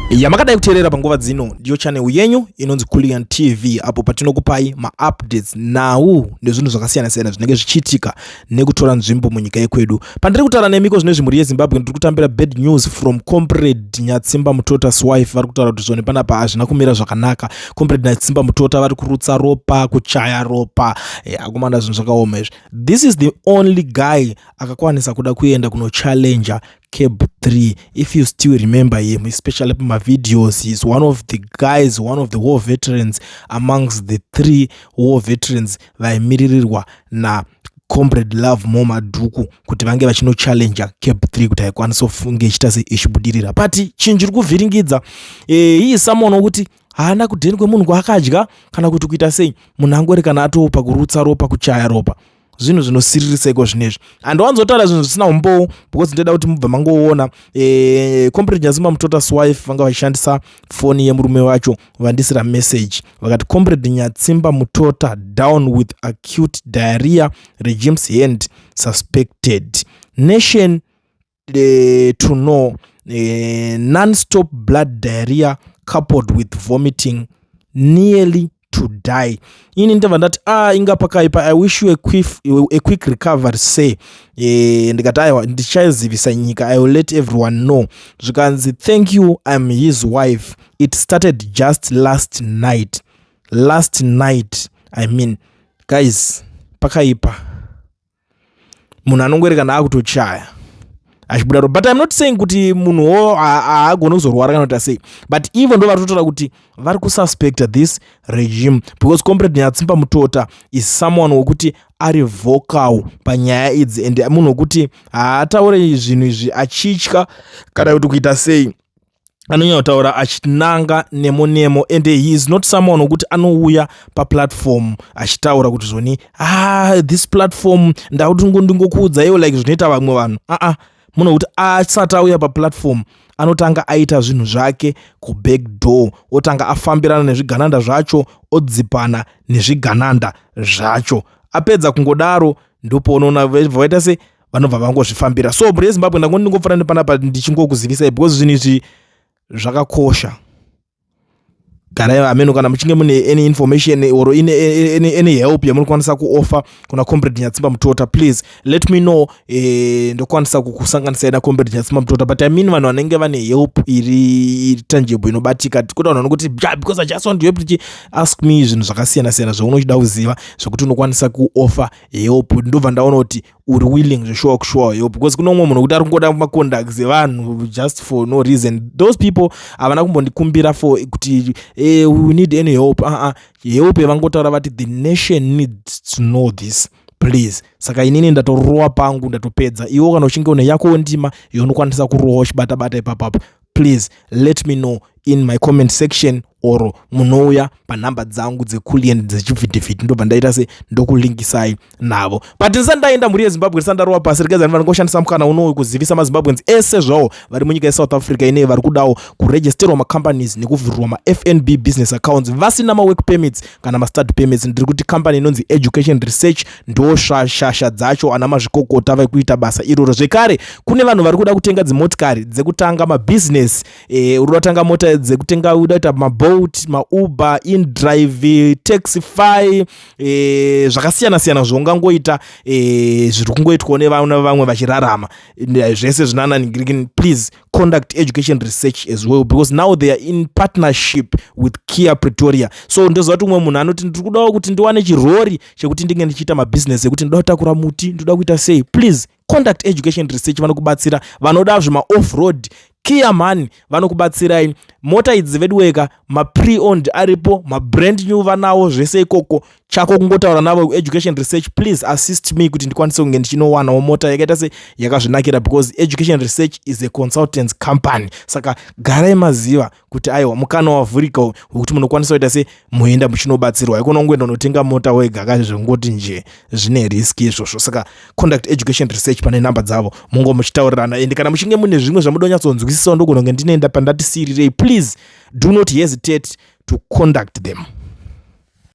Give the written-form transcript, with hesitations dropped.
Yamakadai kuteerera panguva dzino ndiyo channel yenyu inonzi Kulian TV apo patinokupai ma-updates nawu nezvinhu zvakasiyana siyana zvinenge zvichiitika nekutora nzvimbo munyika yekwedu. Pandiri kutaura nemiko zvino zvimuri yeZimbabwe ndiri kutambira bad news from comrade Nyatsimbamutota wife. Vari kutaura kuti zvone panapa hazvina kumira zvakanaka. Comrade Nyatsimbamutota vari kurutsa ropa, kuchaya ropa, akomanda zvinhu zvakaoma izvi. This is the only guy akakwanisa kuda kuenda kuno challenger Cab 3. If you still remember him, especially in my videos, he's one of the guys, one of the war veterans amongst the 3 war veterans vaimirirwa na comrade Love Momaduku kuti vange vachino challenger Cab 3 kuti aikwanisa kufunge ichita seichibudirira. But chinhu chiri kuvhiringidza he is someone wokuti haana kudheni kwemunhu kwaakadya kana kuti kuita sei munhu angori kana atopa kurutsa ropa, kuchaya ropa. Zvinhu zvinosiririsa iko zvinezvi. Andowanzotaura zvinhu zvisina umbowo because ndeda kuti mubva mangoona comrade Nyatsimbamutota wife vanga vachishandisa foni yemurume wacho vandisira message vakati comrade Nyatsimbamutota down with acute diarrhea, regime's hand suspected, nation to know, non-stop blood diarrhea coupled with vomiting, nearly to die. Ini ndava ndati inga pakaipa, I wish you a quick recovery say ndikati aiwa ndichaizivisa nyika, I will let everyone know. Zvikanzi thank you, I'm his wife, it started just last night, I mean guys, pakaipa munhu anongweri kana akutochaya achibudaro. But I'm not saying kuti munhuwo haagone kuzorwara kana kuti sei, but even ndo vari kutotora kuti vari kususpecta this regime because comrade Nyatsimbamutota is someone wokuti ari vocal panyaya idzi and munhu wokuti haataure zvinhu izvi achitya kana kuti kuita sei, anonyanya kutaura achinanga nemo and he is not someone wokuti anouya paplatform achitaura kuti zvoni this platform ndakuti ndingokuudza iwo like zvinoita vamwe vanhu. Munhu kuti asati auya paplatform anotanga aita zvinhu zvake kuback door, otanga afambirana nezvigananda zvacho, odzipana nezvigananda zvacho. Apedza kungodaro ndipo unoona vaita se vanobva vangozvifambira. So muri yeZimbabwe ndingofana nepanapa ndichingokuzivisai because zvinhu izvi zvakakosha. Garai ameno kana muchinge mune any information or any help yamunokwanisa kuoffer kuna comrade Nyatsimbamutota, please let me know. Ndokwanisa kukusanganisa na comrade Nyatsimbamutota, but I mean vanhu vanenge vane help iri tangible inobatika. Kuda vanhu kuti because I just want you to ask me zvinhu zvakasiyana siyana zvaunochida kuziva zvokuti unokwanisa kuoffer help. Ndobva ndaona kuti uri willing sure help because kuno umwe munhu kuti ari kungoda macontacts evanhu just for no reason. Those people havana kumbondikumbira for kuti we need any help. Help yevangotaura vati the nation needs to know this, please. Saka inini ndatorowa pangu ndatopedza. Iwo kana uchinge une yako ndima yonokwanisa kurowa uchibata ipapapo, please let me know in my comment section or munouya panhamba dzangu dzekulian dzechivhitivhiti ndobva ndaita se ndokulinkisai navo. But ndisandaenda muri yeZimbabwe, ndisandarowa pasi regadzani vanhu ngoshandisa mukana unowu kuzivisa maZimbabweans ese zvawo vari munyika yeSouth Africa ine vari kudawo kuregisterwa macompanies nekuvhurirwa maFNB business accounts vasina mawork permits kana mastart permits. Ndiri kuti company inonzi Education Research ndo shasha dzacho ana mazvikokota vari kuita basa iroro. Zvekare kune vanhu vari kuda kutenga dzimotikari dzekutanga mabusiness, uri kutanga mota dzekutenga udaita maboat, mauber, indrive, taxify, zvakasiyana siyana zvaungangoita zviri kungoitwa nevamwe vachirarama zvese zvinananingiriki. Please conduct Education Research as well because now they are in partnership with Kia Pretoria. So ndoziva kuti umwe munhu anoti ndiri kudawo kuti ndiwane chirori chekuti ndinge ndichiita mabusiness ekuti ndoda kutakura muti, ndoda kuita sei, please conduct Education Research. Vanokubatsira vanoda zvima off-road Kia mani vanokubatsirai. Mota idzi vedweka ma-pre-owned aripo, ma-brand new vanawo zvese ikoko. Chako kungotaura navo Education Research, please assist me kuti ndikwanise kunge ndichinowana mota yakaita se yakazvinakira because Education Research is a consultants company. Saka garai maziva kuti aiwa mukana wavhurika wekuti munokwanisa kuita se muenda muchinobatsirwa. Haikona kungoenda unotenga mota wega kazvingoti nje zvine risk izvozvo. Saka conduct Education Research pane namba dzavo mungo muchitaurirana. And kana muchinge mune zvimwe zvamudonyatsonzwisisa ndogona kunge ndinoenda pandati sirirei, please do not hesitate to contact them.